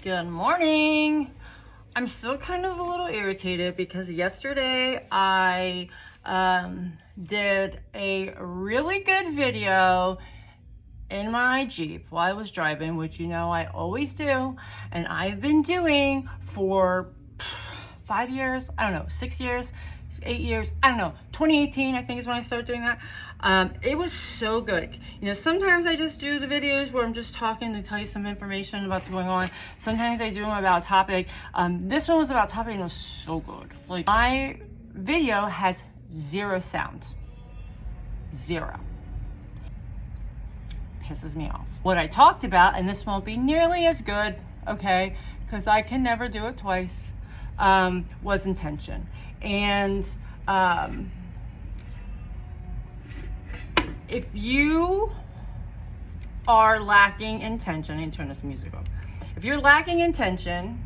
Good morning. I'm still kind of a little irritated because yesterday I did a really good video in my Jeep while I was driving, which you know I always do, and I've been doing for 5 years, I don't know, 6 years, 8 years, I don't know, 2018 I think is when I started doing that. It was so good. You know, sometimes I just do the videos where I'm just talking to tell you some information about what's going on. Sometimes I do them about a topic. This one was about a topic and it was so good. Like, my video has 0 sound. 0. Pisses me off. What I talked about, and this won't be nearly as good, okay, because I can never do it twice, was intention. And if you are lacking intention, I need to turn this music off. If you're lacking intention,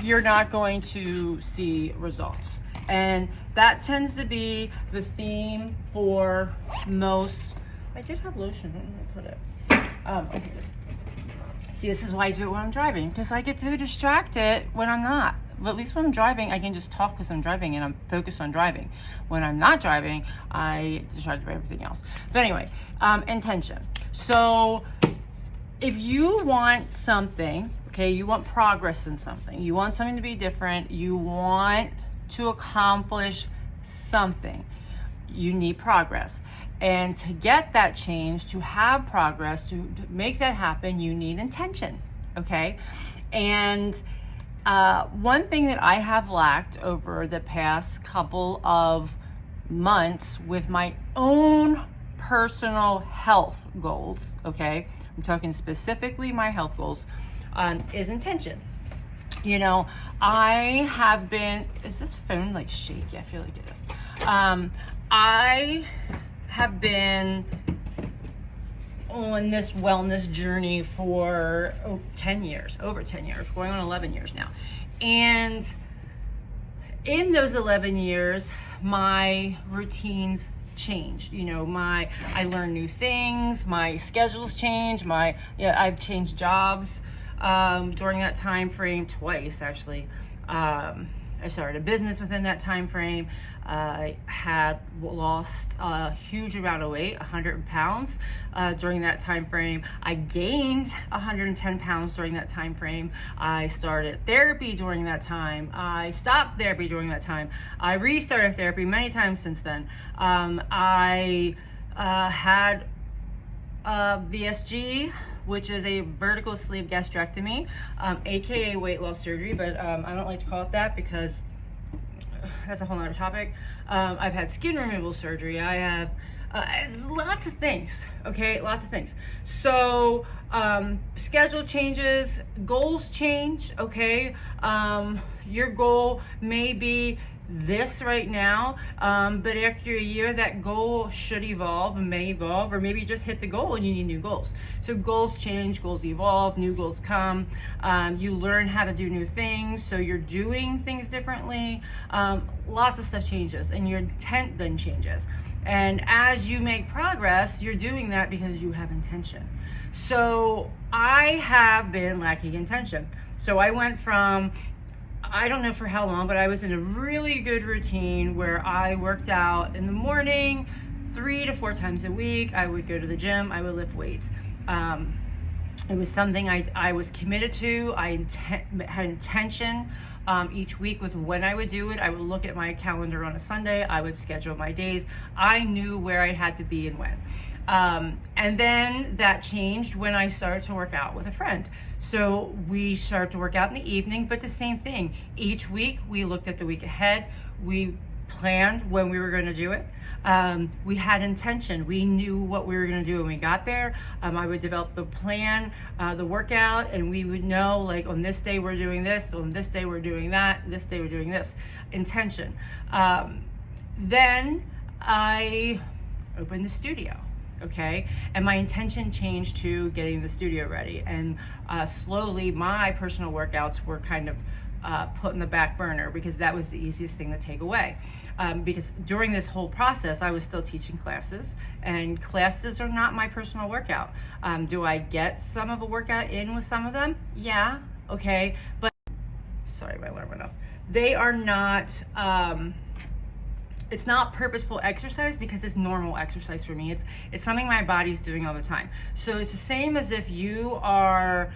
you're not going to see results. And that tends to be the theme for most. I did have lotion. Where did I put it? Okay. See, this is why I do it when I'm driving, because I get too distracted when I'm not. But at least when I'm driving, I can just talk because I'm driving and I'm focused on driving. When I'm not driving, I get distracted by everything else. But anyway, intention. So if you want something, okay, you want progress in something, you want something to be different, you want to accomplish something, you need progress. And to get that change, to have progress, to make that happen, you need intention, okay? And one thing that I have lacked over the past couple of months with my own personal health goals, okay? I'm talking specifically my health goals, is intention. You know, I have been, is this phone like shaky? I feel like it is. I have been on this wellness journey for over 10 years, going on 11 years now. And in those 11 years, my routines changed. You know, I learned new things, my schedules changed, I've changed jobs during that time frame twice, actually. I started a business within that time frame. I had lost a huge amount of weight, 100 pounds during that time frame. I gained 110 pounds during that time frame. I started therapy during that time. I stopped therapy during that time. I restarted therapy many times since then. I had VSG, which is a vertical sleeve gastrectomy, aka weight loss surgery, but I don't like to call it that because that's a whole other topic. I've had skin removal surgery. I have lots of things, okay, lots of things. So schedule changes, goals change, okay. Your goal may be this right now, but after a year that goal should evolve and may evolve, or maybe you just hit the goal and you need new goals. So goals change, goals evolve, new goals come. You learn how to do new things, so you're doing things differently. Lots of stuff changes and your intent then changes, and as you make progress, you're doing that because you have intention. So I have been lacking intention. So I went from, I don't know for how long, but I was in a really good routine where I worked out in the morning 3 to 4 times a week. I would go to the gym, I would lift weights. It was something I was committed to. I had intention each week with when I would do it. I would look at my calendar on a Sunday. I would schedule my days. I knew where I had to be and when. And then that changed when I started to work out with a friend. So we started to work out in the evening, but the same thing. Each week we looked at the week ahead. We planned when we were going to do it. We had intention. We knew what we were going to do when we got there. I would develop the plan, the workout, and we would know, like, on this day we're doing this, on this day we're doing that, this day we're doing this. Intention. Then I opened the studio. Okay, and my intention changed to getting the studio ready, and slowly my personal workouts were kind of put in the back burner because that was the easiest thing to take away. Because during this whole process, I was still teaching classes, and classes are not my personal workout. Do I get some of a workout in with some of them? Yeah, okay, but sorry, my alarm went off. They are not, it's not purposeful exercise because it's normal exercise for me. It's something my body's doing all the time. So it's the same as if you are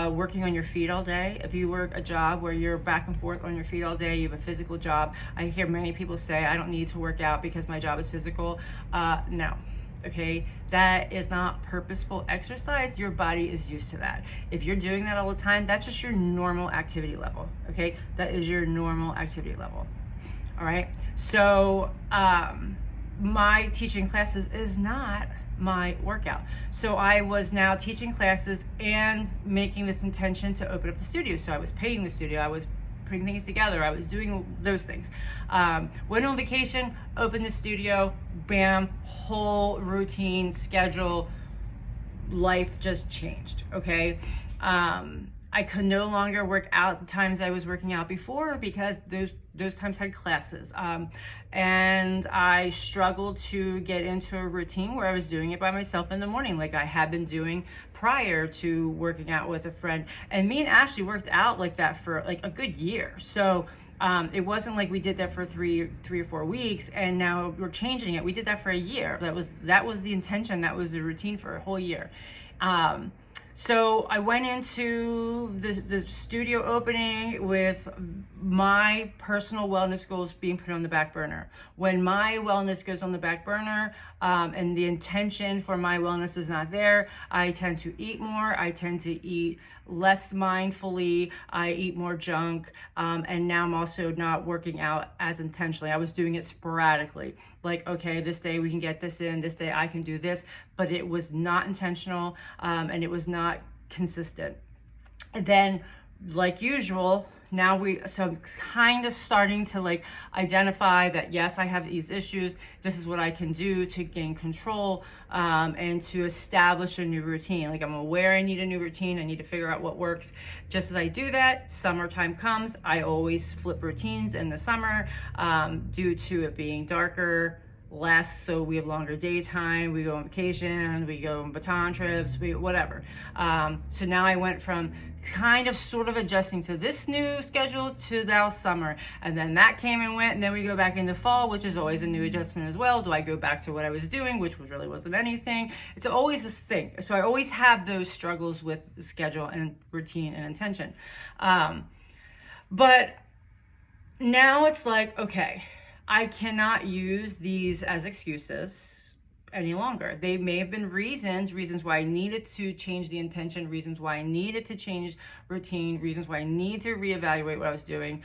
working on your feet all day. If you work a job where you're back and forth on your feet all day, you have a physical job. I hear many people say, I don't need to work out because my job is physical. No. Okay, that is not purposeful exercise. Your body is used to that. If you're doing that all the time, that's just your normal activity level. Okay, that is your normal activity level. All right, so my teaching classes is not my workout. So I was now teaching classes and making this intention to open up the studio. So I was painting the studio, I was putting things together, I was doing those things. Went on vacation, opened the studio, bam, whole routine, schedule, life just changed, okay? I could no longer work out the times I was working out before because those times had classes. And I struggled to get into a routine where I was doing it by myself in the morning like I had been doing prior to working out with a friend. And me and Ashley worked out like that for like a good year. So it wasn't like we did that for three or 4 weeks and now we're changing it. We did that for a year. That was the intention. That was the routine for a whole year. So I went into the studio opening with my personal wellness goals being put on the back burner. When my wellness goes on the back burner and the intention for my wellness is not there, I tend to eat more. I tend to eat less mindfully. I eat more junk. And now I'm also not working out as intentionally. I was doing it sporadically. Like, okay, this day we can get this in, this day I can do this, but it was not intentional and it was not consistent. And then, like usual, so I'm kind of starting to like identify that yes, I have these issues. This is what I can do to gain control and to establish a new routine. Like I'm aware I need a new routine. I need to figure out what works. Just as I do that, summertime comes. I always flip routines in the summer due to it being darker, less, so we have longer daytime, we go on vacation, we go on baton trips, whatever. So now I went from kind of sort of adjusting to this new schedule to now summer, and then that came and went, and then we go back into fall, which is always a new adjustment as well. Do I go back to what I was doing, which really wasn't anything? It's always this thing. So I always have those struggles with the schedule and routine and intention. But now it's like, okay, I cannot use these as excuses any longer. They may have been reasons why I needed to change the intention, reasons why I needed to change routine, reasons why I need to reevaluate what I was doing.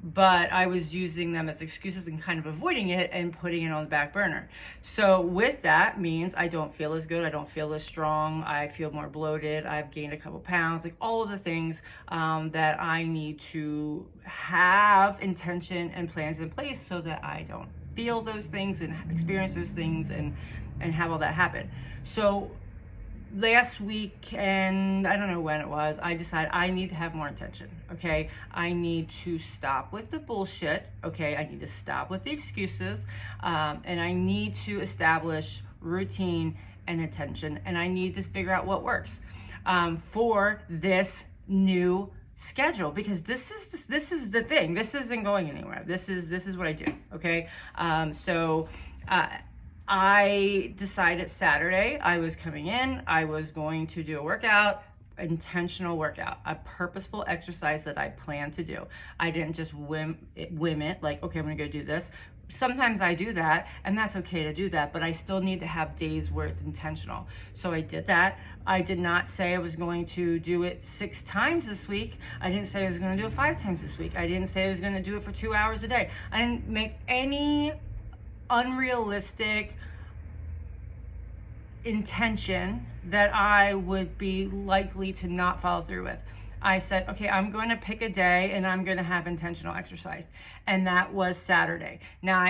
But I was using them as excuses and kind of avoiding it and putting it on the back burner. So with that means I don't feel as good. I don't feel as strong. I feel more bloated. I've gained a couple pounds, like all of the things that I need to have intention and plans in place so that I don't feel those things and experience those things and have all that happen. So last week, and I don't know when it was, I decided I need to have more intention, okay? I need to stop with the bullshit, okay? I need to stop with the excuses, and I need to establish routine and intention, and I need to figure out what works for this new schedule, because this is the thing. This isn't going anywhere. This is what I do, okay? I decided Saturday I was coming in, I was going to do a workout, intentional workout, a purposeful exercise that I planned to do. I didn't just whim it, like, okay, I'm gonna go do this. Sometimes I do that, and that's okay to do that, but I still need to have days where it's intentional. So I did that. I did not say I was going to do it 6 times this week. I didn't say I was gonna do it 5 times this week. I didn't say I was gonna do it for 2 hours a day. I didn't make any unrealistic intention that I would be likely to not follow through with. I said, okay, I'm going to pick a day and I'm going to have intentional exercise. And that was Saturday. Now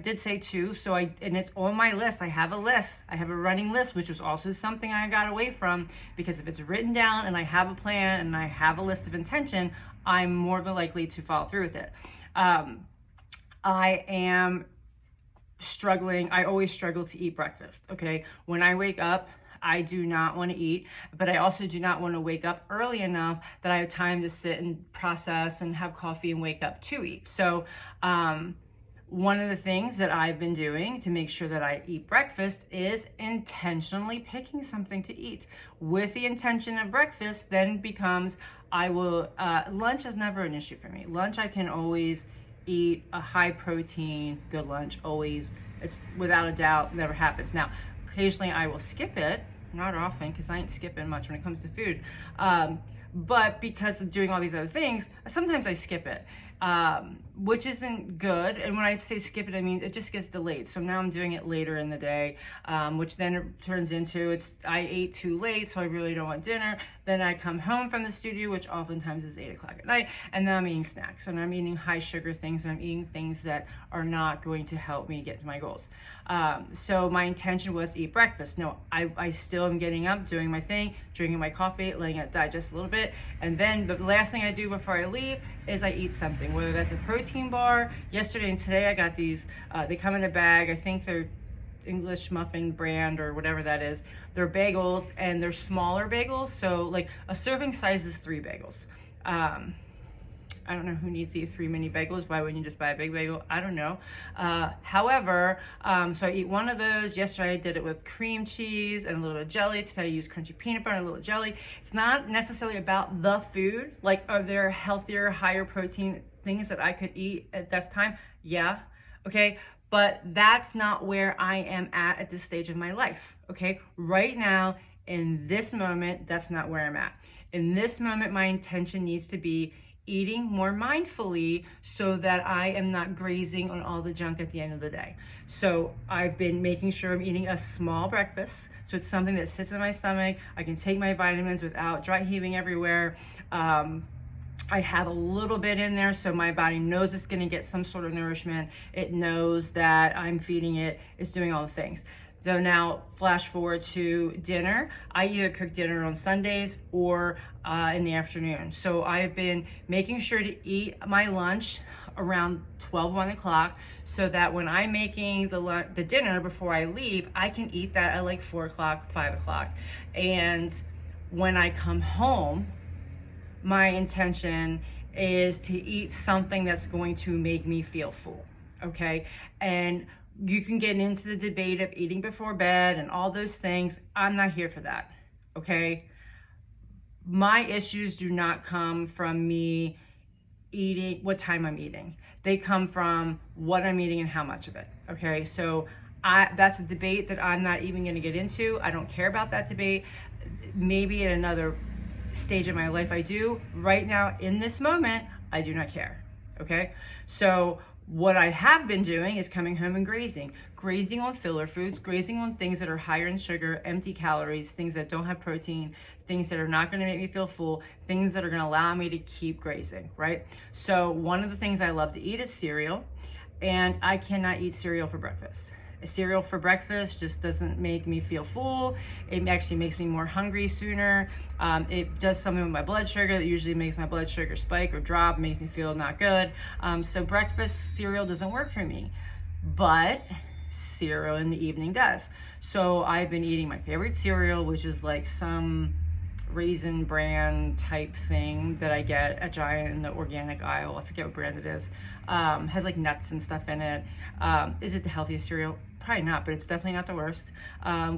did say 2, and it's on my list. I have a list. I have a running list, which was also something I got away from, because if it's written down and I have a plan and I have a list of intention, I'm more than likely to follow through with it. I am struggling. I always struggle to eat breakfast. Okay. When I wake up, I do not want to eat, but I also do not want to wake up early enough that I have time to sit and process and have coffee and wake up to eat. So, one of the things that I've been doing to make sure that I eat breakfast is intentionally picking something to eat. With the intention of breakfast then becomes, lunch is never an issue for me. Lunch, I can always eat a high protein, good lunch, always. It's without a doubt, never happens. Now, occasionally I will skip it, not often, because I ain't skipping much when it comes to food. But because of doing all these other things, sometimes I skip it, which isn't good. And when I say skip it, I mean it just gets delayed. So now I'm doing it later in the day, which then it turns into I ate too late, so I really don't want dinner. Then I come home from the studio, which oftentimes is 8 o'clock at night, and then I'm eating snacks, and I'm eating high sugar things, and I'm eating things that are not going to help me get to my goals. So my intention was to eat breakfast. No, I still am getting up, doing my thing, drinking my coffee, letting it digest a little bit, and then the last thing I do before I leave is I eat something, whether that's a protein bar. Yesterday and today I got these, they come in a bag. I think they're English muffin brand or whatever that is. They're bagels, and they're smaller bagels. So like a serving size is 3 bagels. I don't know who needs to eat 3 mini bagels. Why wouldn't you just buy a big bagel? I don't know. However, so I eat one of those. Yesterday I did it with cream cheese and a little bit of jelly. Today I use crunchy peanut butter and a little jelly. It's not necessarily about the food. Like, are there healthier, higher protein things that I could eat at that time? Yeah. Okay. But that's not where I am at this stage of my life. Okay. Right now, in this moment, that's not where I'm at. In this moment, my intention needs to be eating more mindfully so that I am not grazing on all the junk at the end of the day. So I've been making sure I'm eating a small breakfast. So it's something that sits in my stomach. I can take my vitamins without dry heaving everywhere. I have a little bit in there so my body knows it's going to get some sort of nourishment. It knows that I'm feeding it. It's doing all the things. So now flash forward to dinner. I either cook dinner on Sundays or in the afternoon. So I've been making sure to eat my lunch around 1 o'clock so that when I'm making the dinner before I leave, I can eat that at like 4 o'clock, 5 o'clock. And when I come home, my intention is to eat something that's going to make me feel full, okay? And you can get into the debate of eating before bed and all those things. I'm not here for that, okay? My issues do not come from me eating, what time I'm eating. They come from what I'm eating and how much of it, okay? So that's a debate that I'm not even gonna get into. I don't care about that debate. Maybe at another stage of my life I do. Right now, in this moment, I do not care, okay? So what I have been doing is coming home and grazing on filler foods, grazing on things that are higher in sugar, empty calories, things that don't have protein, things that are not going to make me feel full, things that are going to allow me to keep grazing, right? So one of the things I love to eat is cereal, and I cannot eat cereal for breakfast. Cereal for breakfast just doesn't make me feel full. It actually makes me more hungry sooner. It does something with my blood sugar that usually makes my blood sugar spike or drop, makes me feel not good. So breakfast cereal doesn't work for me, but cereal in the evening does. So I've been eating my favorite cereal, which is like some Raisin Bran type thing that I get at Giant in the organic aisle. I forget what brand it is. Has like nuts and stuff in it. Is it the healthiest cereal? Probably not, but it's definitely not the worst.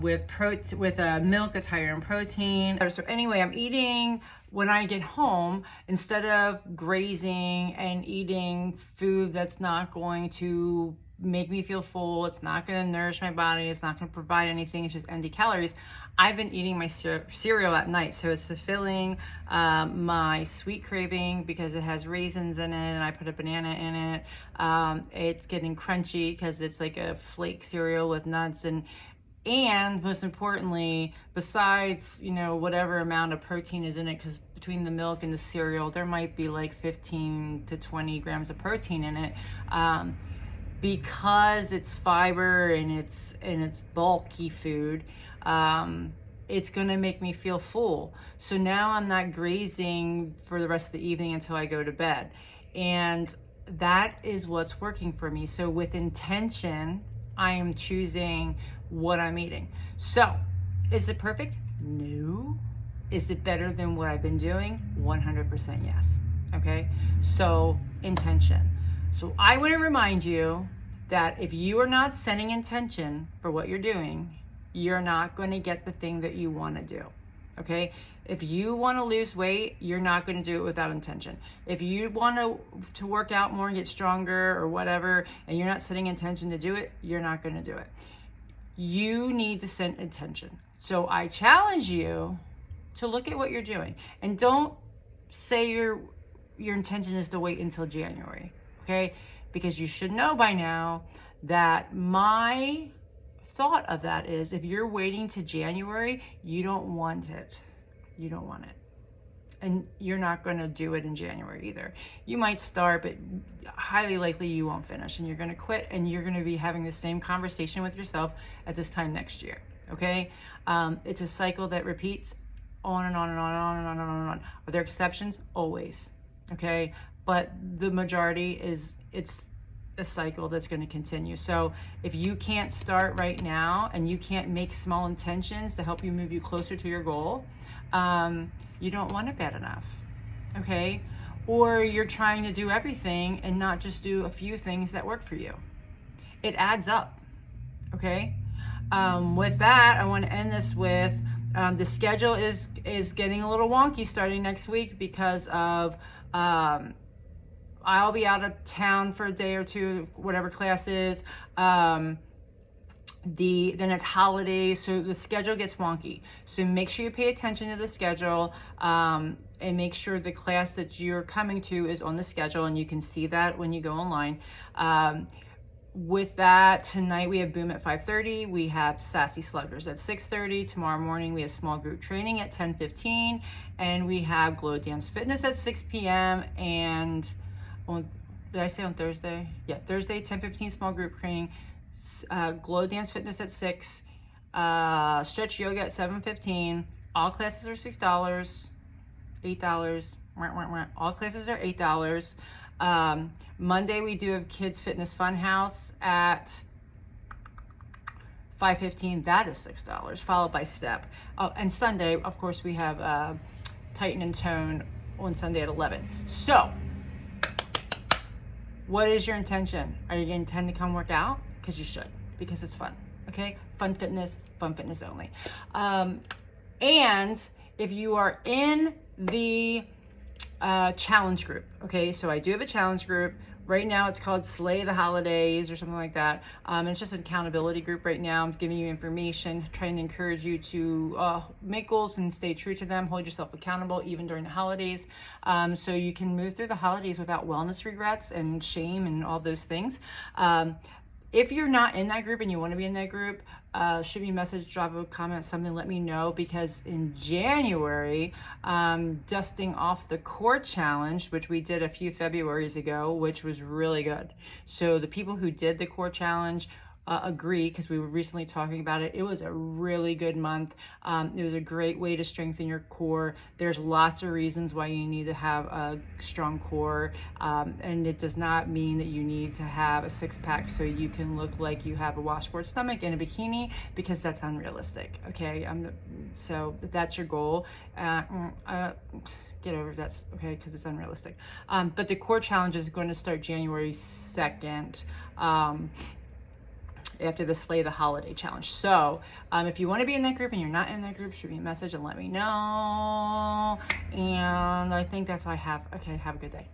With milk that's higher in protein. So anyway, I'm eating when I get home, instead of grazing and eating food that's not going to make me feel full, it's not going to nourish my body, it's not going to provide anything, it's just empty calories. I've been eating my cereal at night, so it's fulfilling my sweet craving because it has raisins in it and I put a banana in it. It's getting crunchy because it's like a flake cereal with nuts, and And most importantly, besides, whatever amount of protein is in it, because between the milk and the cereal, there might be like 15 to 20 grams of protein in it. Because it's fiber and it's bulky food, it's gonna make me feel full. So now I'm not grazing for the rest of the evening until I go to bed. And that is what's working for me. So with intention, I am choosing what I'm eating. So is it perfect? No. Is it better than what I've been doing? 100% yes. Okay, so intention. So I want to remind you that if you are not setting intention for what you're doing, you're not going to get the thing that you want to do. Okay, if you want to lose weight, you're not going to do it without intention. If you want to work out more and get stronger or whatever, and you're not setting intention to do it, you're not going to do it. You need to set intention. So I challenge you to look at what you're doing, and don't say your intention is to wait until January, okay? Because you should know by now that my thought of that is, if you're waiting to January, you don't want it. You don't want it. And you're not going to do it in January either. You might start, but highly likely you won't finish, and you're going to quit, and you're going to be having the same conversation with yourself at this time next year. Okay? It's a cycle that repeats on and on and on and on and on and on and on. Are there exceptions? Always. Okay? But the majority it's a cycle that's going to continue. So if you can't start right now and you can't make small intentions to help you move you closer to your goal, you don't want it bad enough. Okay? Or you're trying to do everything and not just do a few things that work for you. It adds up. Okay? With that, I want to end this with the schedule is getting a little wonky starting next week because of I'll be out of town for a day or two, whatever class is. Then it's holidays, so the schedule gets wonky. So make sure you pay attention to the schedule, and make sure the class that you're coming to is on the schedule, and you can see that when you go online. With that, tonight we have Boom at 5:30. We have Sassy Sluggers at 6:30. Tomorrow morning we have small group training at 10:15, and we have Glow Dance Fitness at 6 p.m. and did I say on Thursday? Yeah, Thursday, 10:15, small group training, Glow Dance Fitness at 6, Stretch Yoga at 7:15. All classes are $6, $8. All classes are $8. Monday, we do have Kids Fitness Funhouse at 5:15. That is $6, followed by Step. Oh, and Sunday, of course, we have Tighten and Tone on Sunday at 11. So, what is your intention? Are you going to intend to come work out? Because you should, because it's fun. Okay? Fun fitness only. And if you are in the challenge group, okay, so I do have a challenge group. Right now it's called Slay the Holidays or something like that. It's just an accountability group right now. I'm giving you information, trying to encourage you to make goals and stay true to them, hold yourself accountable even during the holidays, so you can move through the holidays without wellness regrets and shame and all those things. If you're not in that group and you want to be in that group, shoot me a message, drop a comment, something, let me know, because in January, dusting off the core challenge, which we did a few Februarys ago, which was really good. So the people who did the core challenge agree, because we were recently talking about it. It was a really good month. It was a great way to strengthen your core. There's lots of reasons why you need to have a strong core, and it does not mean that you need to have a six-pack so you can look like you have a washboard stomach in a bikini, because that's unrealistic. Okay, so if that's your goal, get over it, that's okay, because it's unrealistic. But the core challenge is going to start January 2nd. After the Slay the Holiday challenge. So if you want to be in that group and you're not in that group, shoot me a message and let me know. And I think that's all I have. Okay, have a good day.